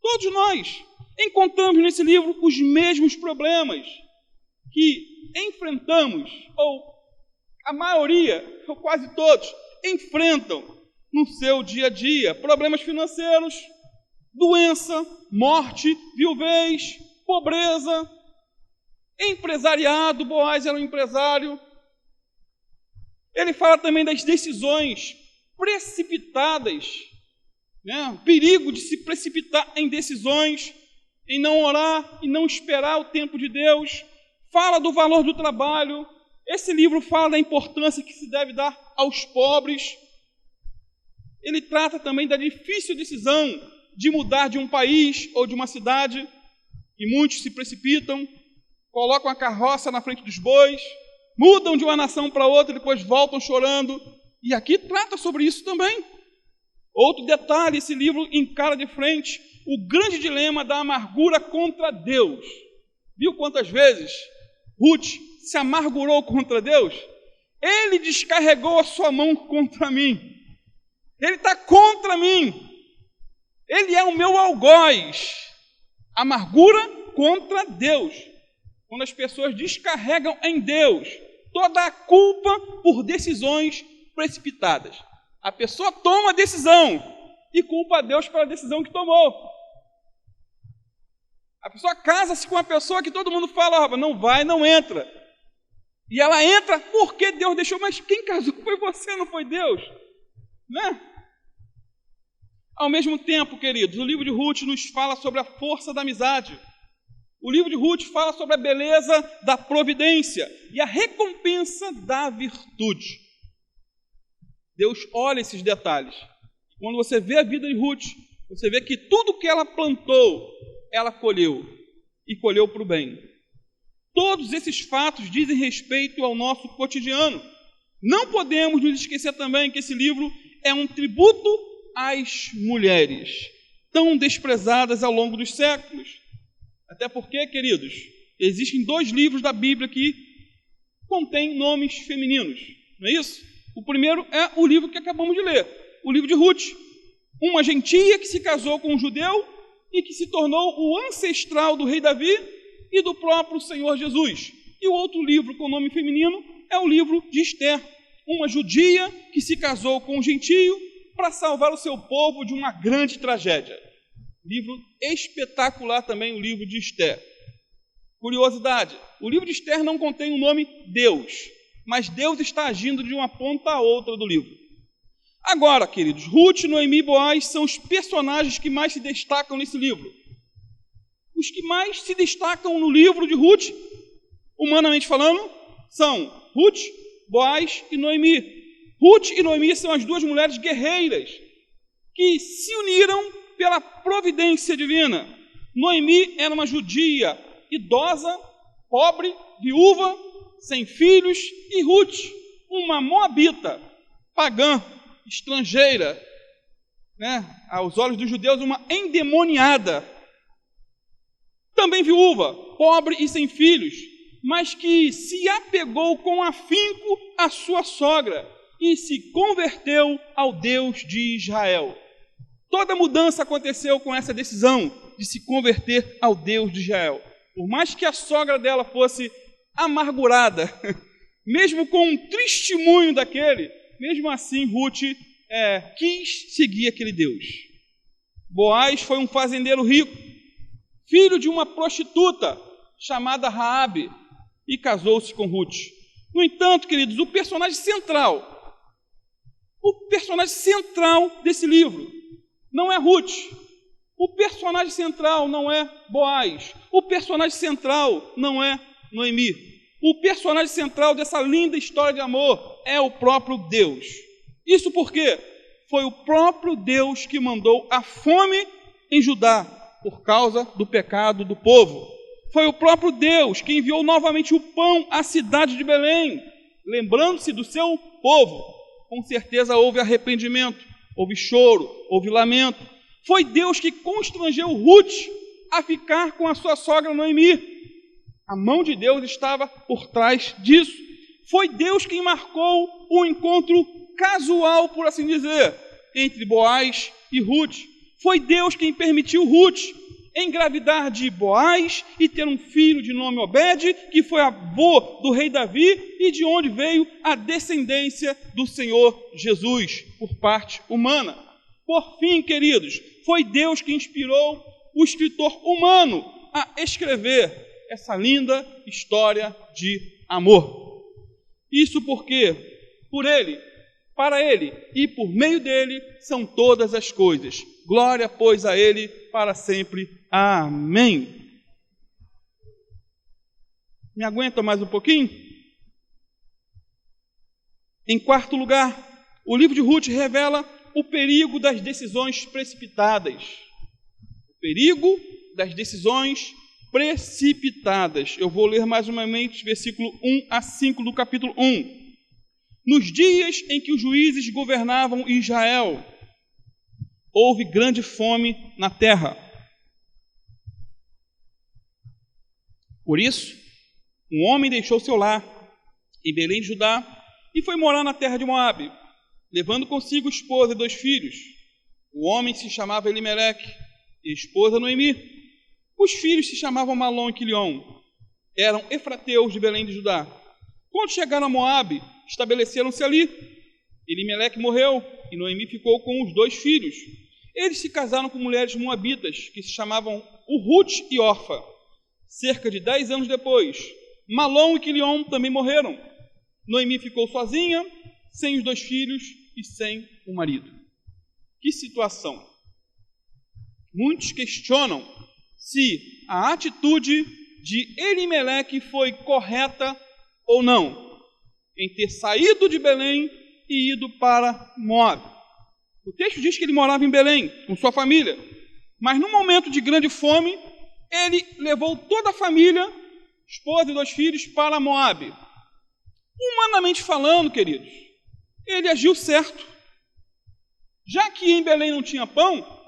Todos nós encontramos nesse livro os mesmos problemas que enfrentamos, ou a maioria, ou quase todos, enfrentam no seu dia a dia. Problemas financeiros, doença, morte, viuvez, pobreza, empresariado. Boaz era um empresário. Ele fala também das decisões precipitadas, o perigo de se precipitar em decisões, em não orar e não esperar o tempo de Deus. Fala do valor do trabalho. Esse livro fala da importância que se deve dar aos pobres. Ele trata também da difícil decisão de mudar de um país ou de uma cidade, e muitos se precipitam, colocam a carroça na frente dos bois, mudam de uma nação para outra e depois voltam chorando. E aqui trata sobre isso também. Outro detalhe, esse livro encara de frente o grande dilema da amargura contra Deus. Viu quantas vezes Ruth se amargurou contra Deus? Ele descarregou a sua mão contra mim. Ele está contra mim. Ele é o meu algoz. Amargura contra Deus. Quando as pessoas descarregam em Deus toda a culpa por decisões precipitadas. A pessoa toma a decisão e culpa a Deus pela decisão que tomou. A pessoa casa-se com uma pessoa que todo mundo fala, não vai, não entra. E ela entra porque Deus deixou, mas quem casou foi você, não foi Deus? Né? Ao mesmo tempo, queridos, o livro de Ruth nos fala sobre a força da amizade. O livro de Ruth fala sobre a beleza da providência e a recompensa da virtude. Deus olha esses detalhes. Quando você vê a vida de Ruth, você vê que tudo que ela plantou, ela colheu. E colheu para o bem. Todos esses fatos dizem respeito ao nosso cotidiano. Não podemos nos esquecer também que esse livro é um tributo às mulheres, tão desprezadas ao longo dos séculos. Até porque, queridos, existem 2 livros da Bíblia que contêm nomes femininos. Não é isso? O primeiro é o livro que acabamos de ler, o livro de Ruth. Uma gentia que se casou com um judeu e que se tornou o ancestral do rei Davi e do próprio Senhor Jesus. E o outro livro com nome feminino é o livro de Esther. Uma judia que se casou com um gentio para salvar o seu povo de uma grande tragédia. Livro espetacular também, o livro de Esther. Curiosidade, o livro de Esther não contém o nome Deus, mas Deus está agindo de uma ponta a outra do livro. Agora, queridos, Ruth, Noemi e Boaz são os personagens que mais se destacam nesse livro. Os que mais se destacam no livro de Ruth, humanamente falando, são Ruth, Boaz e Noemi. Ruth e Noemi são as duas mulheres guerreiras que se uniram pela providência divina. Noemi era uma judia idosa, pobre, viúva, sem filhos, e Ruth, uma moabita, pagã, estrangeira, aos olhos dos judeus, uma endemoniada, também viúva, pobre e sem filhos, mas que se apegou com afinco à sua sogra e se converteu ao Deus de Israel. Toda mudança aconteceu com essa decisão de se converter ao Deus de Israel. Por mais que a sogra dela fosse amargurada, mesmo com um testemunho daquele, mesmo assim Ruth quis seguir aquele Deus. Boaz foi um fazendeiro rico, filho de uma prostituta chamada Raabe, e casou-se com Ruth. No entanto, queridos, o personagem central desse livro não é Ruth. O personagem central não é Boaz. O personagem central não é Noemi. O personagem central dessa linda história de amor é o próprio Deus. Isso porque foi o próprio Deus que mandou a fome em Judá por causa do pecado do povo. Foi o próprio Deus que enviou novamente o pão à cidade de Belém, lembrando-se do seu povo. Com certeza houve arrependimento, houve choro, houve lamento. Foi Deus que constrangeu Ruth a ficar com a sua sogra Noemi. A mão de Deus estava por trás disso. Foi Deus quem marcou o encontro casual, por assim dizer, entre Boaz e Ruth. Foi Deus quem permitiu Ruth engravidar de Boaz e ter um filho de nome Obed, que foi avô do rei Davi e de onde veio a descendência do Senhor Jesus, por parte humana. Por fim, queridos, foi Deus que inspirou o escritor humano a escrever essa linda história de amor. Isso porque, por Ele, para Ele e por meio dEle são todas as coisas. Glória, pois, a Ele para sempre. Amém. Me aguenta mais um pouquinho? Em quarto lugar, o livro de Ruth revela o perigo das decisões precipitadas. O perigo das decisões precipitadas. Eu vou ler mais uma vez, versículo 1 a 5 do capítulo 1. Nos dias em que os juízes governavam Israel, houve grande fome na terra. Por isso, um homem deixou seu lar em Belém de Judá e foi morar na terra de Moabe, levando consigo esposa e 2 filhos. O homem se chamava Elimeleque e a esposa Noemi. Os filhos se chamavam Malom e Quilion. Eram efrateus de Belém de Judá. Quando chegaram a Moabe, estabeleceram-se ali. Elimeleque morreu e Noemi ficou com os 2 filhos. Eles se casaram com mulheres moabitas, que se chamavam Ruth e Orfa. Cerca de 10 anos depois, Malom e Quilion também morreram. Noemi ficou sozinha, sem os 2 filhos e sem o marido. Que situação! Muitos questionam se a atitude de Elimeleque foi correta ou não, em ter saído de Belém e ido para Moabe. O texto diz que ele morava em Belém, com sua família, mas num momento de grande fome, ele levou toda a família, esposa e 2 filhos, para Moabe. Humanamente falando, queridos, ele agiu certo. Já que em Belém não tinha pão,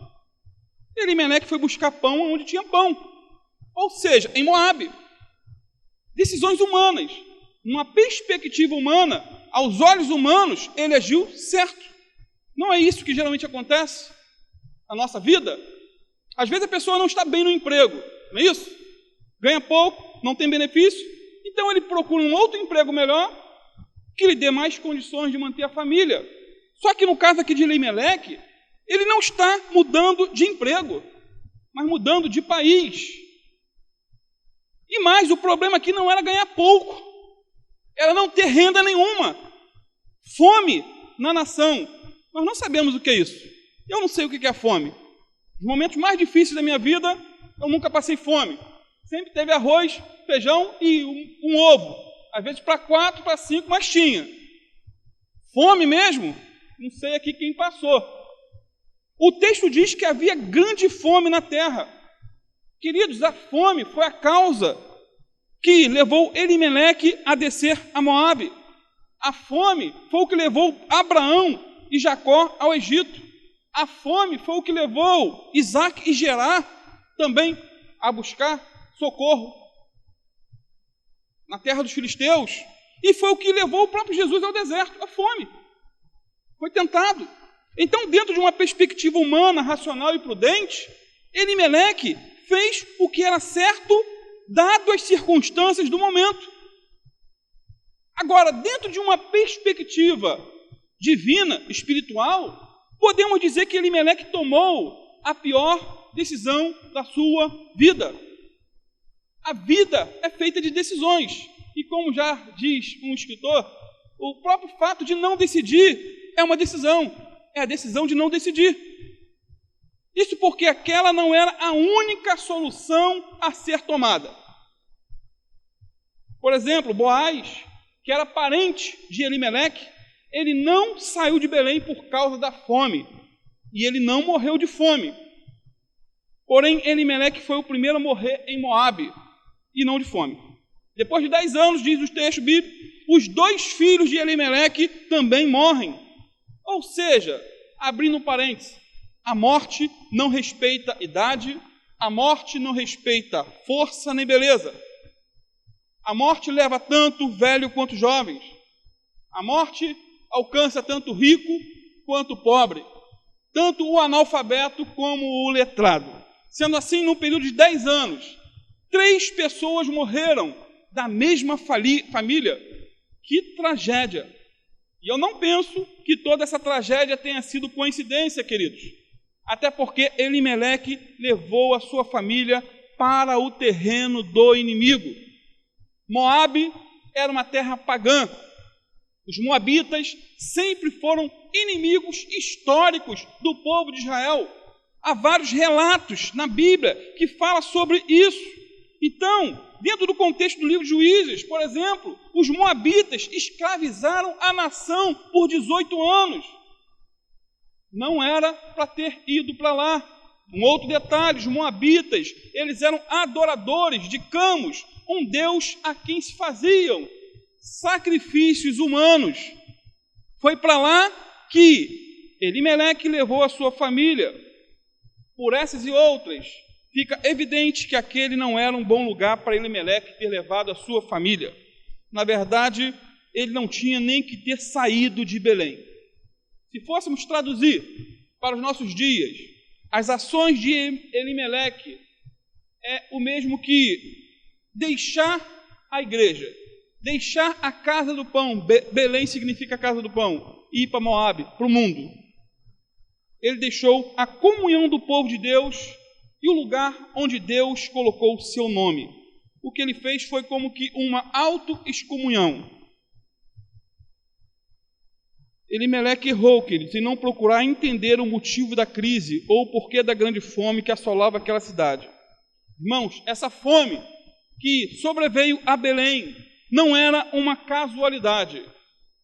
Elimeleque foi buscar pão onde tinha pão, ou seja, em Moabe. Decisões humanas, numa perspectiva humana, aos olhos humanos, ele agiu certo. Não é isso que geralmente acontece na nossa vida? Às vezes a pessoa não está bem no emprego, não é isso? Ganha pouco, não tem benefício, então ele procura um outro emprego melhor que lhe dê mais condições de manter a família. Só que no caso aqui de Elimeleque, ele não está mudando de emprego, mas mudando de país. E Mas o problema aqui não era ganhar pouco, era não ter renda nenhuma, fome na nação. Nós não sabemos o que é isso. Eu não sei o que é fome. Os momentos mais difíceis da minha vida, eu nunca passei fome. Sempre teve arroz, feijão e um ovo. Às vezes para 4, para 5, mas tinha. Fome mesmo? Não sei aqui quem passou. O texto diz que havia grande fome na terra. Queridos, a fome foi a causa que levou Elimeleque a descer a Moabe. A fome foi o que levou Abraão e Jacó ao Egito. A fome foi o que levou Isaac e Gerar também a buscar socorro na terra dos filisteus. E foi o que levou o próprio Jesus ao deserto, a fome. Foi tentado. Então, dentro de uma perspectiva humana, racional e prudente, Elimeleque fez o que era certo, dado as circunstâncias do momento. Agora, dentro de uma perspectiva divina, espiritual, podemos dizer que Elimeleque tomou a pior decisão da sua vida. A vida é feita de decisões. E como já diz um escritor, o próprio fato de não decidir é uma decisão. É a decisão de não decidir. Isso porque aquela não era a única solução a ser tomada. Por exemplo, Boaz, que era parente de Elimeleque, ele não saiu de Belém por causa da fome. E ele não morreu de fome. Porém, Elimeleque foi o primeiro a morrer em Moabe, e não de fome. Depois de 10 anos, diz o texto bíblico, os 2 filhos de Elimeleque também morrem. Ou seja, abrindo um parênteses, a morte não respeita idade, a morte não respeita força nem beleza. A morte leva tanto velho quanto jovens. A morte alcança tanto rico quanto pobre, tanto o analfabeto como o letrado. Sendo assim, no período de 10 anos, 3 pessoas morreram da mesma família. Que tragédia! E eu não penso que toda essa tragédia tenha sido coincidência, queridos. Até porque Elimeleque levou a sua família para o terreno do inimigo. Moabe era uma terra pagã. Os moabitas sempre foram inimigos históricos do povo de Israel. Há vários relatos na Bíblia que falam sobre isso. Então, dentro do contexto do livro de Juízes, por exemplo, os moabitas escravizaram a nação por 18 anos. Não era para ter ido para lá. Um outro detalhe, os moabitas, eles eram adoradores de Camos, um deus a quem se faziam sacrifícios humanos. Foi para lá que Elimeleque levou a sua família. Por essas e outras, fica evidente que aquele não era um bom lugar para Elimeleque ter levado a sua família. Na verdade, ele não tinha nem que ter saído de Belém. Se fôssemos traduzir para os nossos dias, as ações de Elimeleque é o mesmo que deixar a igreja, deixar a casa do pão. Belém significa a casa do pão, e ir para Moabe, para o mundo. Ele deixou a comunhão do povo de Deus e o lugar onde Deus colocou o seu nome. O que ele fez foi como que uma auto-excomunhão. Elimeleque errou, queridos, em não procurar entender o motivo da crise ou o porquê da grande fome que assolava aquela cidade. Irmãos, essa fome que sobreveio a Belém não era uma casualidade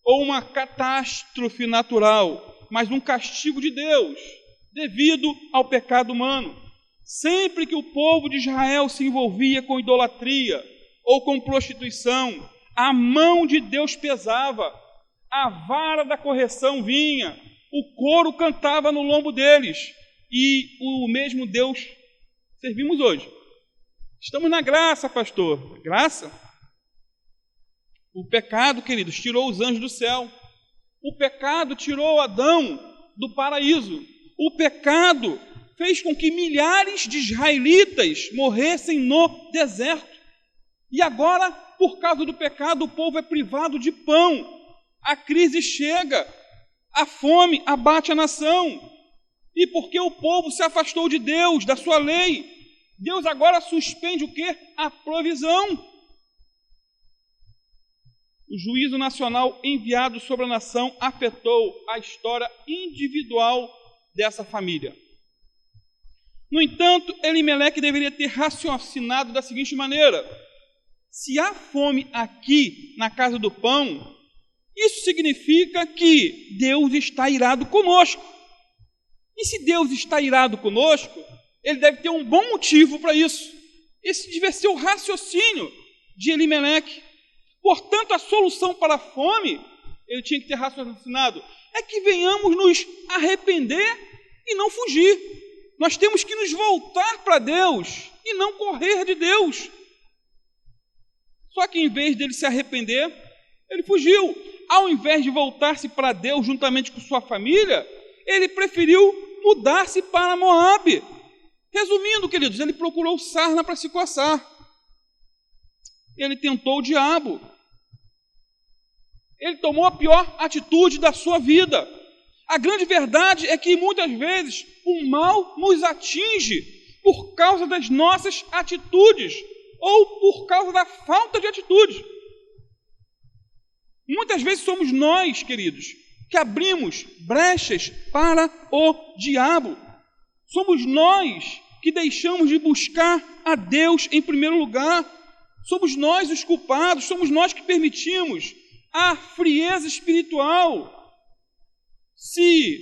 ou uma catástrofe natural, mas um castigo de Deus devido ao pecado humano. Sempre que o povo de Israel se envolvia com idolatria ou com prostituição, a mão de Deus pesava, a vara da correção vinha, o coro cantava no lombo deles, e o mesmo Deus servimos hoje. Estamos na graça, pastor. Graça? O pecado, queridos, tirou os anjos do céu. O pecado tirou Adão do paraíso. O pecado fez com que milhares de israelitas morressem no deserto. E agora, por causa do pecado, o povo é privado de pão. A crise chega, a fome abate a nação. E porque o povo se afastou de Deus, da sua lei, Deus agora suspende o quê? A provisão. O juízo nacional enviado sobre a nação afetou a história individual dessa família. No entanto, Elimeleque deveria ter raciocinado da seguinte maneira: se há fome aqui na casa do pão, isso significa que Deus está irado conosco. E se Deus está irado conosco, Ele deve ter um bom motivo para isso. Esse deve ser o raciocínio de Elimeleque. Portanto, a solução para a fome, ele tinha que ter raciocinado, é que venhamos nos arrepender e não fugir. Nós temos que nos voltar para Deus e não correr de Deus. Só que em vez dele se arrepender, ele fugiu. Ao invés de voltar-se para Deus juntamente com sua família, ele preferiu mudar-se para Moabe. Resumindo, queridos, ele procurou sarna para se coçar. Ele tentou o diabo. Ele tomou a pior atitude da sua vida. A grande verdade é que muitas vezes o mal nos atinge por causa das nossas atitudes ou por causa da falta de atitude. Muitas vezes somos nós, queridos, que abrimos brechas para o diabo. Somos nós que deixamos de buscar a Deus em primeiro lugar. Somos nós os culpados, somos nós que permitimos a frieza espiritual se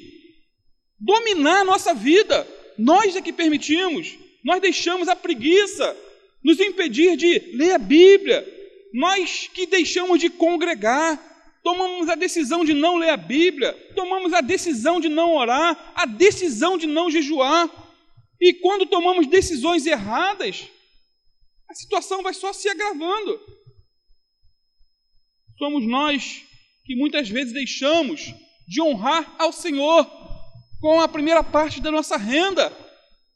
dominar a nossa vida. Nós é que permitimos, nós deixamos a preguiça nos impedir de ler a Bíblia, nós que deixamos de congregar, tomamos a decisão de não ler a Bíblia, tomamos a decisão de não orar, a decisão de não jejuar, e quando tomamos decisões erradas, a situação vai só se agravando. Somos nós que muitas vezes deixamos de honrar ao Senhor com a primeira parte da nossa renda.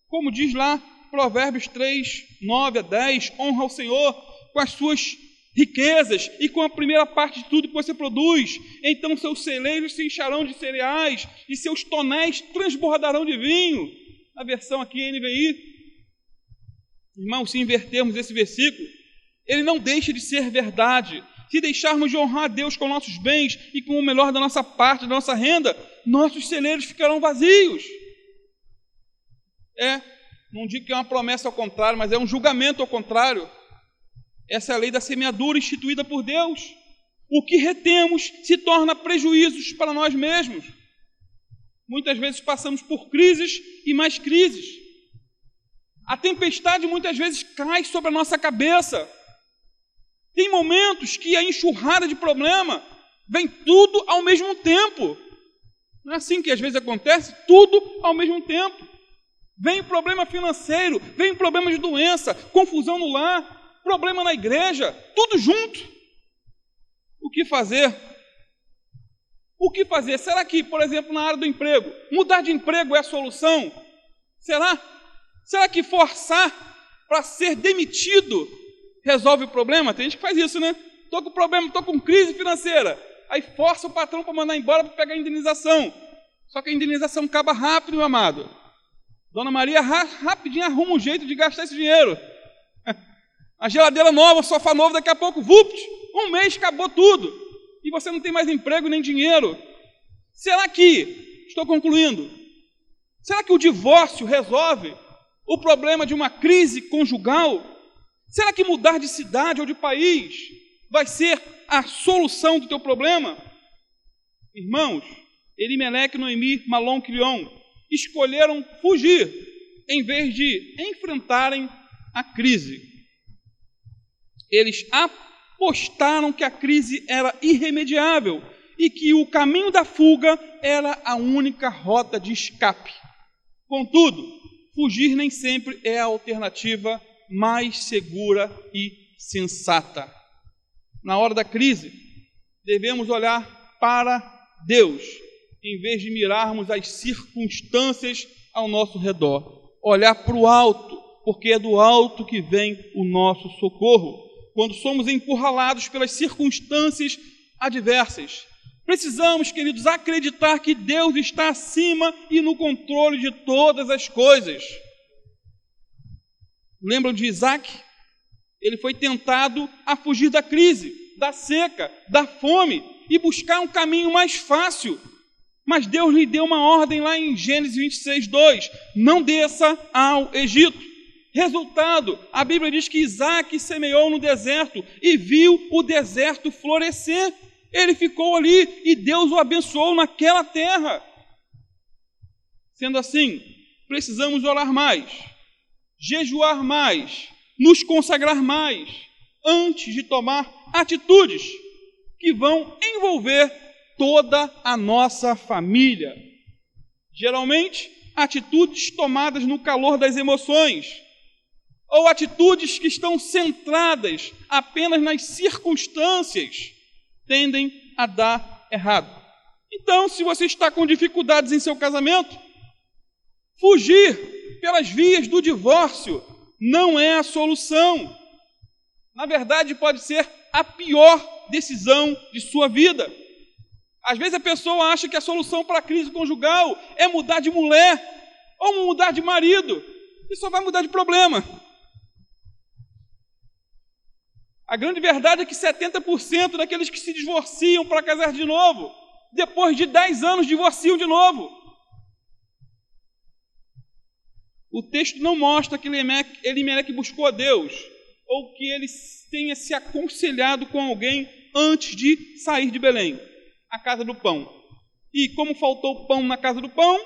Como diz lá Provérbios 3, 9 a 10, honra ao Senhor com as suas riquezas e com a primeira parte de tudo que você produz. Então seus celeiros se encharão de cereais e seus tonéis transbordarão de vinho. A versão aqui NVI. Irmão, se invertermos esse versículo, ele não deixa de ser verdade. Se deixarmos de honrar a Deus com nossos bens e com o melhor da nossa parte, da nossa renda, nossos celeiros ficarão vazios. Não digo que é uma promessa ao contrário, mas é um julgamento ao contrário. Essa é a lei da semeadura instituída por Deus. O que retemos se torna prejuízos para nós mesmos. Muitas vezes passamos por crises e mais crises. A tempestade muitas vezes cai sobre a nossa cabeça. Tem momentos que a enxurrada de problema vem tudo ao mesmo tempo. Não é assim que às vezes acontece? Tudo ao mesmo tempo. Vem problema financeiro, vem problema de doença, confusão no lar, problema na igreja, tudo junto. O que fazer? O que fazer? Será que, por exemplo, na área do emprego, mudar de emprego é a solução? Será? Será que forçar para ser demitido resolve o problema? Tem gente que faz isso, né? Estou com problema, estou com crise financeira. Aí força o patrão para mandar embora para pegar a indenização. Só que a indenização acaba rápido, meu amado. Dona Maria rapidinho arruma um jeito de gastar esse dinheiro. A geladeira nova, o sofá novo, daqui a pouco, vupt, um mês acabou tudo. E você não tem mais emprego nem dinheiro. Será que, estou concluindo, será que o divórcio resolve o problema de uma crise conjugal? Será que mudar de cidade ou de país vai ser a solução do teu problema? Irmãos, Elimeleque, Noemi, Malom, Quilion escolheram fugir em vez de enfrentarem a crise. Eles apostaram que a crise era irremediável e que o caminho da fuga era a única rota de escape. Contudo, fugir nem sempre é a alternativa mais segura e sensata. Na hora da crise, devemos olhar para Deus, em vez de mirarmos as circunstâncias ao nosso redor. Olhar para o alto, porque é do alto que vem o nosso socorro. Quando somos encurralados pelas circunstâncias adversas, precisamos, queridos, acreditar que Deus está acima e no controle de todas as coisas. Lembram de Isaac? Ele foi tentado a fugir da crise, da seca, da fome e buscar um caminho mais fácil. Mas Deus lhe deu uma ordem lá em Gênesis 26:2: não desça ao Egito. Resultado, a Bíblia diz que Isaac semeou no deserto e viu o deserto florescer. Ele ficou ali e Deus o abençoou naquela terra. Sendo assim, precisamos orar mais, jejuar mais, nos consagrar mais, antes de tomar atitudes que vão envolver toda a nossa família. Geralmente, atitudes tomadas no calor das emoções, ou atitudes que estão centradas apenas nas circunstâncias, tendem a dar errado. Então, se você está com dificuldades em seu casamento, fugir pelas vias do divórcio não é a solução. Na verdade, pode ser a pior decisão de sua vida. Às vezes a pessoa acha que a solução para a crise conjugal é mudar de mulher ou mudar de marido. Isso só vai mudar de problema. A grande verdade é que 70% daqueles que se divorciam para casar de novo, depois de 10 anos divorciam de novo. O texto não mostra que Elimeleque buscou a Deus, ou que ele tenha se aconselhado com alguém antes de sair de Belém, a casa do pão. E como faltou pão na casa do pão,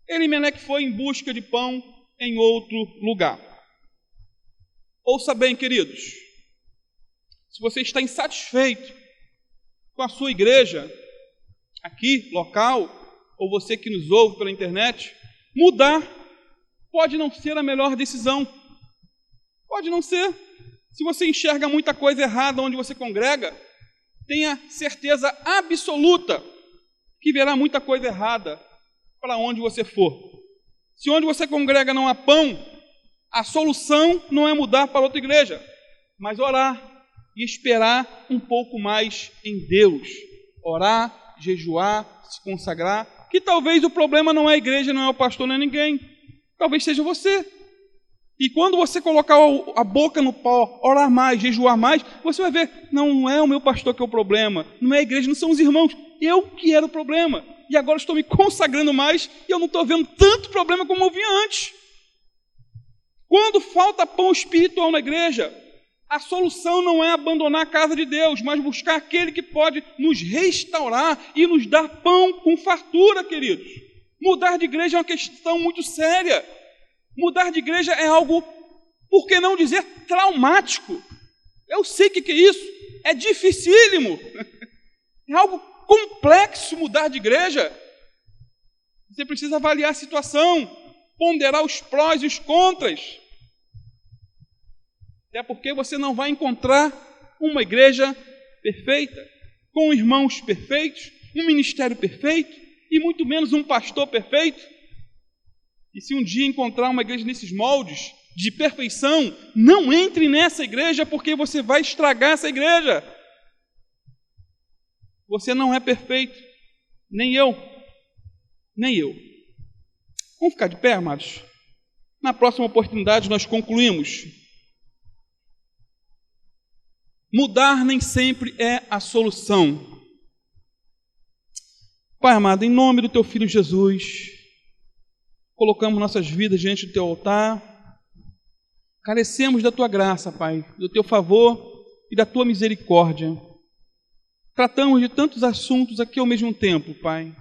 Elimeleque foi em busca de pão em outro lugar. Ouça bem, queridos, se você está insatisfeito com a sua igreja, aqui, local, ou você que nos ouve pela internet, mudar pode não ser a melhor decisão. Pode não ser. Se você enxerga muita coisa errada onde você congrega, tenha certeza absoluta que verá muita coisa errada para onde você for. Se onde você congrega não há pão, a solução não é mudar para outra igreja, mas orar e esperar um pouco mais em Deus. Orar, jejuar, se consagrar, que talvez o problema não é a igreja, não é o pastor, não é ninguém. Talvez seja você. E quando você colocar a boca no pó, orar mais, jejuar mais, você vai ver, não é o meu pastor que é o problema, não é a igreja, não são os irmãos, eu que era o problema. E agora estou me consagrando mais e eu não estou vendo tanto problema como eu via antes. Quando falta pão espiritual na igreja, a solução não é abandonar a casa de Deus, mas buscar aquele que pode nos restaurar e nos dar pão com fartura, queridos. Mudar de igreja é uma questão muito séria. Mudar de igreja é algo, por que não dizer, traumático. Eu sei o que é isso. É dificílimo. É algo complexo mudar de igreja. Você precisa avaliar a situação, ponderar os prós e os contras. Até porque você não vai encontrar uma igreja perfeita, com irmãos perfeitos, um ministério perfeito e muito menos um pastor perfeito. E se um dia encontrar uma igreja nesses moldes de perfeição, não entre nessa igreja porque você vai estragar essa igreja. Você não é perfeito, nem eu, nem eu. Vamos ficar de pé, amados? Na próxima oportunidade nós concluímos. Mudar nem sempre é a solução. Pai amado, em nome do Teu Filho Jesus, colocamos nossas vidas diante do Teu altar, carecemos da Tua graça, Pai, do Teu favor e da Tua misericórdia. Tratamos de tantos assuntos aqui ao mesmo tempo, Pai,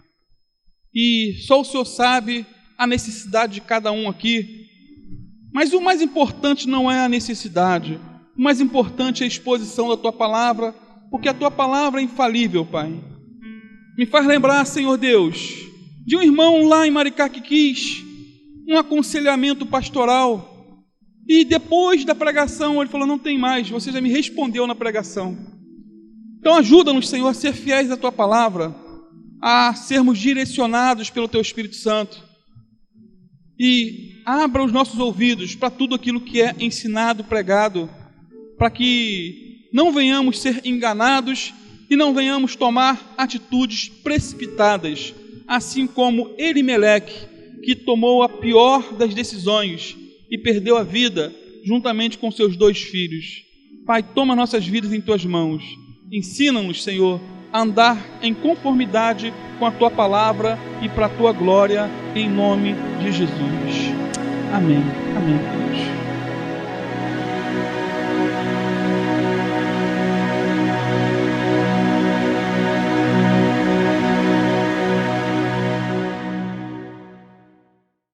e só o Senhor sabe a necessidade de cada um aqui, mas o mais importante não é a necessidade, o mais importante é a exposição da Tua palavra, porque a Tua palavra é infalível, Pai. Me faz lembrar, Senhor Deus, de um irmão lá em Maricá que quis um aconselhamento pastoral, e depois da pregação ele falou, não tem mais, você já me respondeu na pregação. Então ajuda-nos, Senhor, a ser fiéis à Tua palavra, a sermos direcionados pelo Teu Espírito Santo, e abra os nossos ouvidos para tudo aquilo que é ensinado, pregado, para que não venhamos ser enganados e não venhamos tomar atitudes precipitadas, assim como Elimeleque, que tomou a pior das decisões e perdeu a vida juntamente com seus 2 filhos. Pai, toma nossas vidas em tuas mãos. Ensina-nos, Senhor, a andar em conformidade com a tua palavra e para a tua glória, em nome de Jesus. Amém. Amém, Deus.